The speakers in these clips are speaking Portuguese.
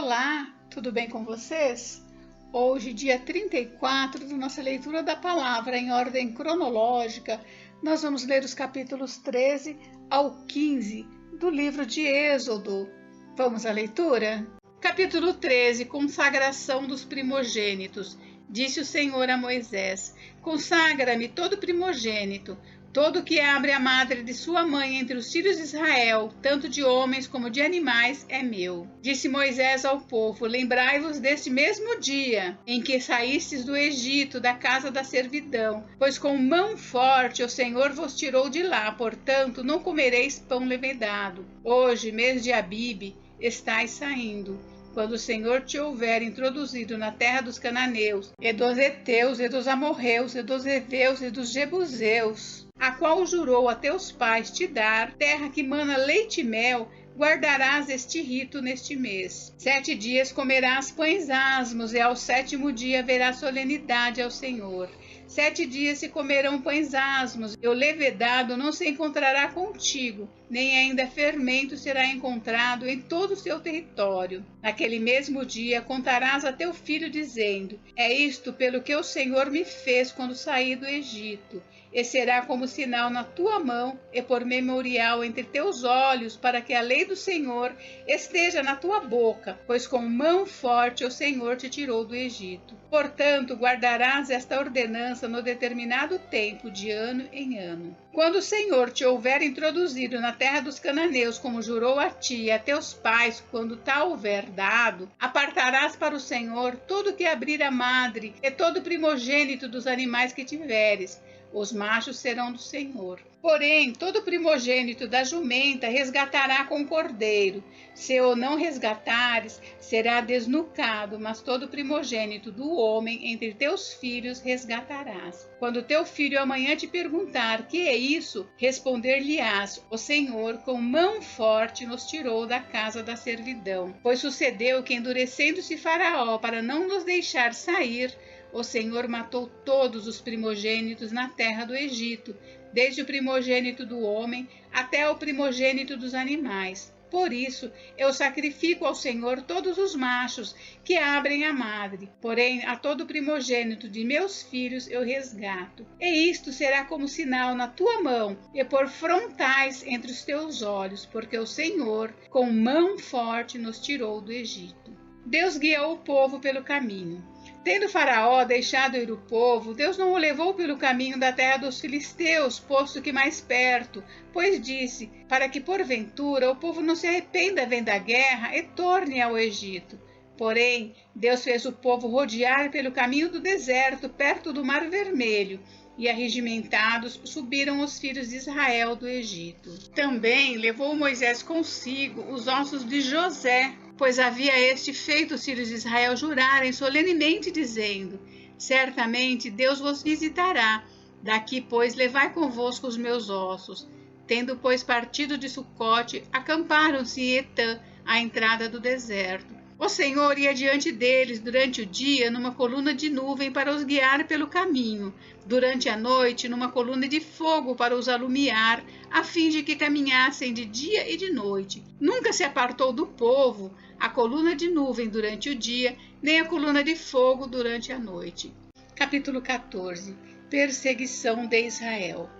Olá, tudo bem com vocês? Hoje, dia 34 da nossa leitura da palavra em ordem cronológica, nós vamos ler os capítulos 13 ao 15 do livro de Êxodo. Vamos à leitura? Capítulo 13, consagração dos primogênitos. Disse o Senhor a Moisés: Consagra-me todo primogênito, todo que abre a madre de sua mãe entre os filhos de Israel, tanto de homens como de animais, é meu. Disse Moisés ao povo: Lembrai-vos deste mesmo dia em que saístes do Egito, da casa da servidão, pois com mão forte o Senhor vos tirou de lá, portanto não comereis pão levedado. Hoje, mês de Abibe, estais saindo. Quando o Senhor te houver introduzido na terra dos cananeus, e dos heteus, e dos amorreus, e dos heveus, e dos jebuseus, a qual jurou a teus pais te dar, terra que mana leite e mel, guardarás este rito neste mês. 7 dias comerás pães asmos, e ao 7º dia haverá solenidade ao Senhor. 7 dias se comerão pães asmos, e o levedado não se encontrará contigo, nem ainda fermento será encontrado em todo o seu território. Naquele mesmo dia contarás a teu filho, dizendo: É isto pelo que o Senhor me fez quando saí do Egito. E será como sinal na tua mão e por memorial entre teus olhos, para que a lei do Senhor esteja na tua boca, pois com mão forte o Senhor te tirou do Egito. Portanto, guardarás esta ordenança no determinado tempo, de ano em ano. Quando o Senhor te houver introduzido na terra dos cananeus, como jurou a ti e a teus pais, quando tal houver dado, apartarás para o Senhor todo que abrir a madre e todo primogênito dos animais que tiveres. Os machos serão do Senhor. Porém, todo primogênito da jumenta resgatará com o cordeiro. Se o não resgatares, será desnucado, mas todo primogênito do homem entre teus filhos resgatarás. Quando teu filho amanhã te perguntar: que é isso? Responder-lhe-ás: o Senhor com mão forte nos tirou da casa da servidão. Pois sucedeu que, endurecendo-se Faraó para não nos deixar sair, o Senhor matou todos os primogênitos na terra do Egito, desde o primogênito do homem até o primogênito dos animais. Por isso, eu sacrifico ao Senhor todos os machos que abrem a madre, porém a todo primogênito de meus filhos eu resgato. E isto será como sinal na tua mão e por frontais entre os teus olhos, porque o Senhor com mão forte nos tirou do Egito. Deus guiou o povo pelo caminho. Tendo Faraó deixado ir o povo, Deus não o levou pelo caminho da terra dos filisteus, posto que mais perto, pois disse: para que porventura o povo não se arrependa vendo a guerra e torne ao Egito. Porém, Deus fez o povo rodear pelo caminho do deserto, perto do Mar Vermelho, e arregimentados subiram os filhos de Israel do Egito. Também levou Moisés consigo os ossos de José, pois havia este feito os filhos de Israel jurarem solenemente, dizendo: certamente Deus vos visitará. Daqui, pois, levai convosco os meus ossos. Tendo, pois, partido de Sucote, acamparam-se em Etã, à entrada do deserto. O Senhor ia diante deles durante o dia numa coluna de nuvem para os guiar pelo caminho, durante a noite numa coluna de fogo para os alumiar, a fim de que caminhassem de dia e de noite. Nunca se apartou do povo a coluna de nuvem durante o dia, nem a coluna de fogo durante a noite. Capítulo 14. Perseguição de Israel.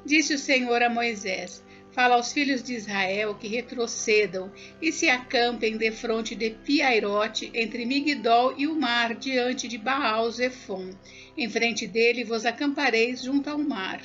Disse o Senhor a Moisés: Fala aos filhos de Israel que retrocedam e se acampem defronte de Piairote, entre Migdol e o mar, diante de Baal-Zefon. Em frente dele vos acampareis junto ao mar.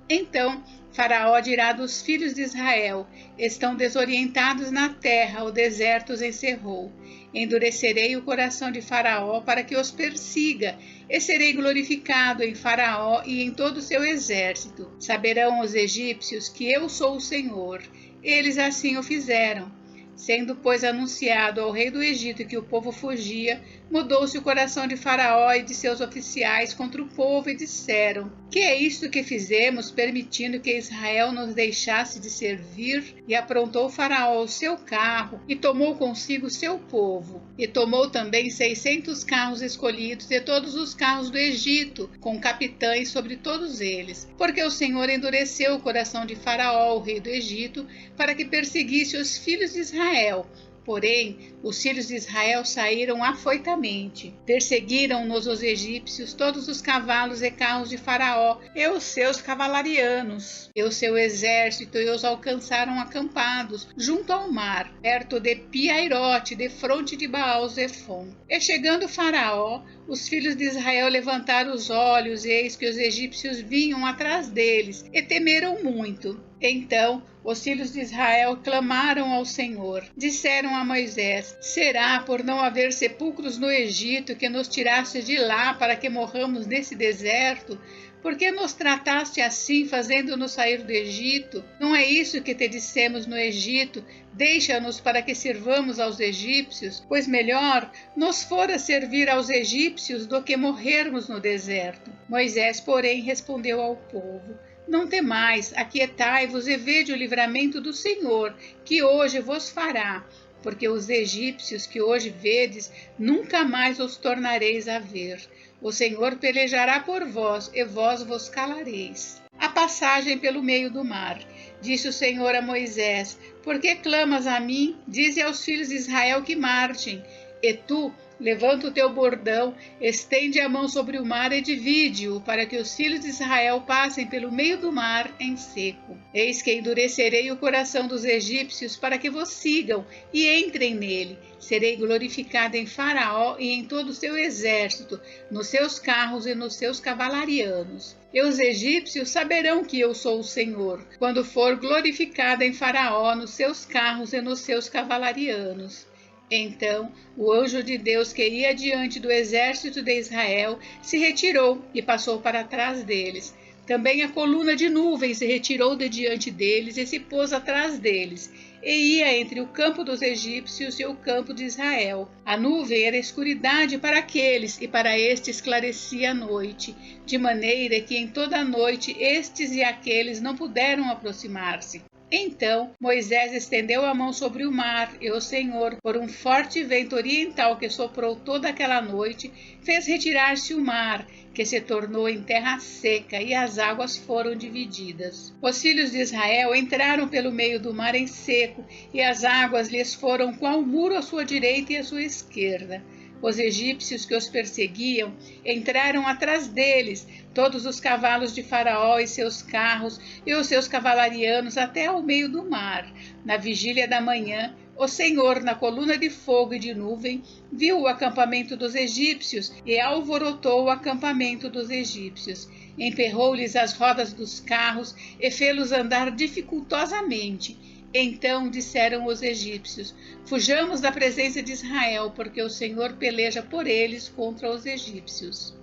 Então Faraó dirá dos filhos de Israel: estão desorientados na terra, o deserto os encerrou. Endurecerei o coração de Faraó para que os persiga, e serei glorificado em Faraó e em todo o seu exército. Saberão os egípcios que eu sou o Senhor. Eles assim o fizeram. Sendo, pois, anunciado ao rei do Egito que o povo fugia, mudou-se o coração de Faraó e de seus oficiais contra o povo e disseram: que é isto que fizemos, permitindo que Israel nos deixasse de servir? E aprontou Faraó o seu carro e tomou consigo o seu povo. E tomou também 600 carros escolhidos de todos os carros do Egito, com capitães sobre todos eles, porque o Senhor endureceu o coração de Faraó, o rei do Egito, para que perseguisse os filhos de Israel, Porém, os filhos de Israel saíram afoitamente. Perseguiram-nos os egípcios, todos os cavalos e carros de Faraó, e os seus cavalarianos, e o seu exército, e os alcançaram acampados, junto ao mar, perto de Pi-Hairote, defronte de Baal-Zefon. E chegando Faraó, os filhos de Israel levantaram os olhos, e eis que os egípcios vinham atrás deles, e temeram muito. Então os filhos de Israel clamaram ao Senhor. Disseram a Moisés: será por não haver sepulcros no Egito que nos tiraste de lá para que morramos nesse deserto? Por que nos trataste assim, fazendo-nos sair do Egito? Não é isso que te dissemos no Egito? Deixa-nos para que sirvamos aos egípcios, pois melhor nos fora servir aos egípcios do que morrermos no deserto. Moisés, porém, respondeu ao povo: não temais, aquietai-vos e vede o livramento do Senhor, que hoje vos fará, porque os egípcios que hoje vedes, nunca mais os tornareis a ver. O Senhor pelejará por vós, e vós vos calareis. A passagem pelo meio do mar. Disse o Senhor a Moisés: por que clamas a mim? Dize aos filhos de Israel que marchem. E tu, levanta o teu bordão, estende a mão sobre o mar e divide-o, para que os filhos de Israel passem pelo meio do mar em seco. Eis que endurecerei o coração dos egípcios para que vos sigam e entrem nele. Serei glorificada em Faraó e em todo o seu exército, nos seus carros e nos seus cavalarianos. E os egípcios saberão que eu sou o Senhor, quando for glorificada em Faraó, nos seus carros e nos seus cavalarianos. Então o anjo de Deus que ia diante do exército de Israel se retirou e passou para trás deles. Também a coluna de nuvem se retirou de diante deles e se pôs atrás deles, e ia entre o campo dos egípcios e o campo de Israel. A nuvem era escuridade para aqueles, e para estes esclarecia a noite, de maneira que em toda a noite estes e aqueles não puderam aproximar-se. Então Moisés estendeu a mão sobre o mar, e o Senhor, por um forte vento oriental que soprou toda aquela noite, fez retirar-se o mar, que se tornou em terra seca, e as águas foram divididas. Os filhos de Israel entraram pelo meio do mar em seco, e as águas lhes foram qual muro à sua direita e à sua esquerda. Os egípcios que os perseguiam entraram atrás deles, todos os cavalos de Faraó e seus carros e os seus cavalarianos até ao meio do mar. Na vigília da manhã, o Senhor, na coluna de fogo e de nuvem, viu o acampamento dos egípcios e alvorotou o acampamento dos egípcios. Emperrou-lhes as rodas dos carros e fê-los andar dificultosamente. Então disseram os egípcios: fujamos da presença de Israel, porque o Senhor peleja por eles contra os egípcios.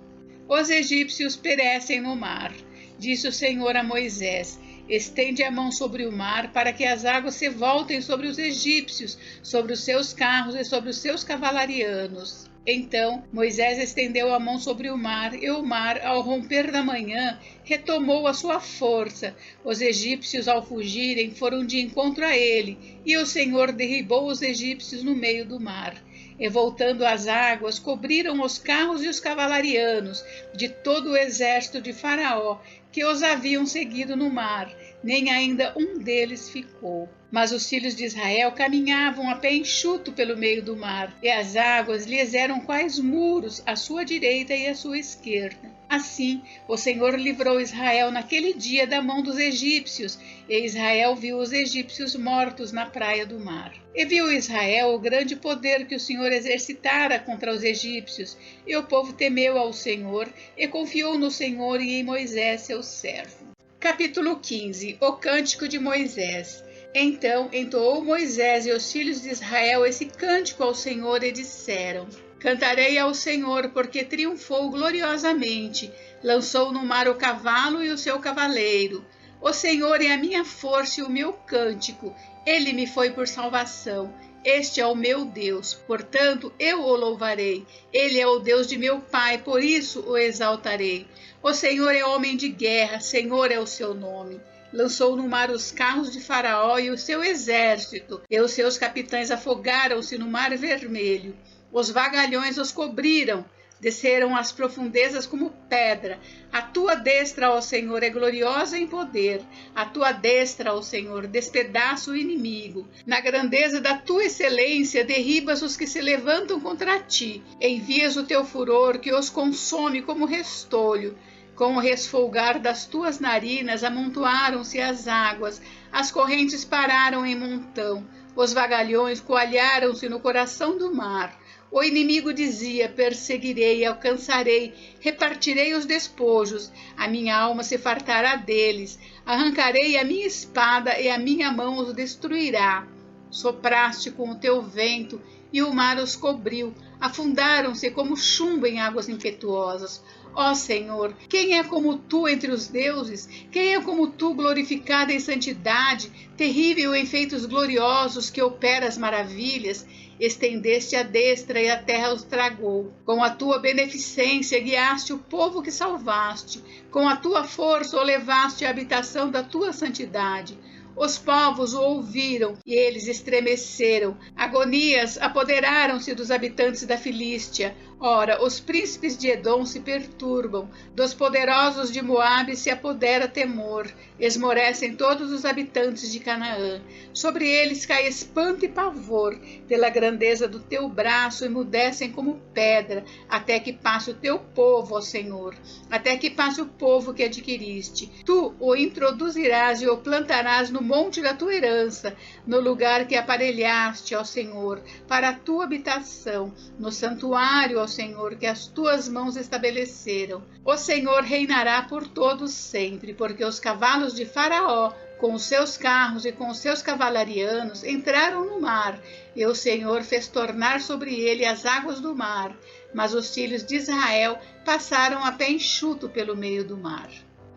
Os egípcios perecem no mar. Disse o Senhor a Moisés: estende a mão sobre o mar, para que as águas se voltem sobre os egípcios, sobre os seus carros e sobre os seus cavalarianos. Então Moisés estendeu a mão sobre o mar, e o mar, ao romper da manhã, retomou a sua força. Os egípcios, ao fugirem, foram de encontro a ele, e o Senhor derribou os egípcios no meio do mar. E voltando as águas, cobriram os carros e os cavalarianos de todo o exército de Faraó, que os haviam seguido no mar, nem ainda um deles ficou. Mas os filhos de Israel caminhavam a pé enxuto pelo meio do mar, e as águas lhes eram quais muros à sua direita e à sua esquerda. Assim, o Senhor livrou Israel naquele dia da mão dos egípcios, e Israel viu os egípcios mortos na praia do mar. E viu Israel o grande poder que o Senhor exercitara contra os egípcios, e o povo temeu ao Senhor, e confiou no Senhor e em Moisés, seu servo. Capítulo 15. O Cântico de Moisés. Então entoou Moisés e os filhos de Israel esse cântico ao Senhor e disseram: cantarei ao Senhor, porque triunfou gloriosamente, lançou no mar o cavalo e o seu cavaleiro. O Senhor é a minha força e o meu cântico, ele me foi por salvação. Este é o meu Deus, portanto eu o louvarei. Ele é o Deus de meu pai, por isso o exaltarei. O Senhor é homem de guerra, Senhor é o seu nome. Lançou no mar os carros de Faraó e o seu exército, e os seus capitães afogaram-se no mar vermelho. Os vagalhões os cobriram, desceram às profundezas como pedra. A tua destra, ó Senhor, é gloriosa em poder. A tua destra, ó Senhor, despedaça o inimigo. Na grandeza da tua excelência, derribas os que se levantam contra ti. Envias o teu furor, que os consome como restolho. Com o resfolgar das tuas narinas, amontoaram-se as águas. As correntes pararam em montão. Os vagalhões coalharam-se no coração do mar. O inimigo dizia: perseguirei, alcançarei, repartirei os despojos. A minha alma se fartará deles. Arrancarei a minha espada e a minha mão os destruirá. Sopraste com o teu vento e o mar os cobriu. Afundaram-se como chumbo em águas impetuosas. Ó Senhor, quem é como tu entre os deuses? Quem é como tu, glorificada em santidade, terrível em feitos gloriosos, que operas maravilhas? Estendeste a destra e a terra os tragou. Com a tua beneficência guiaste o povo que salvaste. Com a tua força o levaste à habitação da tua santidade. Os povos o ouviram e eles estremeceram. Agonias apoderaram-se dos habitantes da Filístia. Ora, os príncipes de Edom se perturbam. Dos poderosos de Moabe se apodera temor. Esmorecem todos os habitantes de Canaã. Sobre eles cai espanto e pavor. Pela grandeza do teu braço emudecem como pedra, até que passe o teu povo, ó Senhor, até que passe o povo que adquiriste. Tu o introduzirás e o plantarás no monte da tua herança, no lugar que aparelhaste, ó Senhor, para a tua habitação, no santuário, ó Senhor, que as tuas mãos estabeleceram. O Senhor reinará por todos sempre, porque os cavalos de Faraó, com os seus carros e com os seus cavalarianos, entraram no mar, e o Senhor fez tornar sobre ele as águas do mar. Mas os filhos de Israel passaram a pé enxuto pelo meio do mar.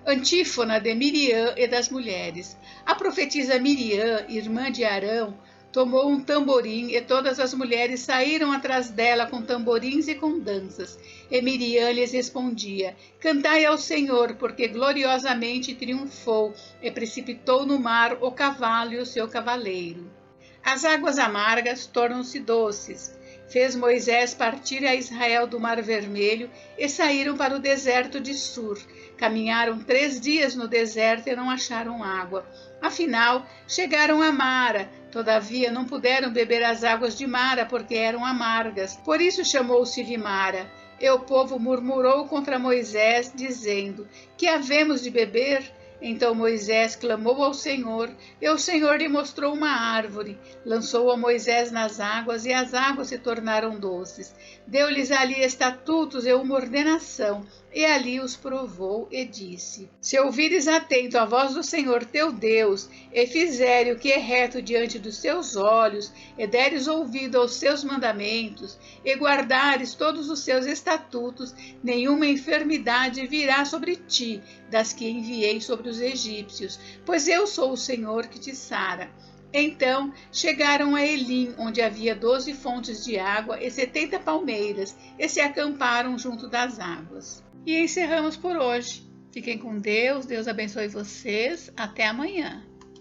Antífona de Miriam e das mulheres. A profetisa Miriam, irmã de Arão, tomou um tamborim e todas as mulheres saíram atrás dela com tamborins e com danças. E Miriam lhes respondia: cantai ao Senhor, porque gloriosamente triunfou e precipitou no mar o cavalo e o seu cavaleiro. As águas amargas tornam-se doces. Fez Moisés partir a Israel do Mar Vermelho e saíram para o deserto de Sur. Caminharam 3 dias no deserto e não acharam água. Afinal, chegaram a Mara. Todavia, não puderam beber as águas de Mara, porque eram amargas. Por isso chamou-se-lhe Mara. E o povo murmurou contra Moisés, dizendo: que havemos de beber? Então Moisés clamou ao Senhor, e o Senhor lhe mostrou uma árvore. Lançou a Moisés nas águas, e as águas se tornaram doces. Deu-lhes ali estatutos e uma ordenação, e ali os provou e disse: se ouvires atento a voz do Senhor teu Deus, e fizeres o que é reto diante dos seus olhos, e deres ouvido aos seus mandamentos, e guardares todos os seus estatutos, nenhuma enfermidade virá sobre ti, das que enviei sobre os egípcios, pois eu sou o Senhor que te sara. Então chegaram a Elim, onde havia 12 fontes de água e 70 palmeiras, e se acamparam junto das águas. E encerramos por hoje. Fiquem com Deus, Deus abençoe vocês. Até amanhã.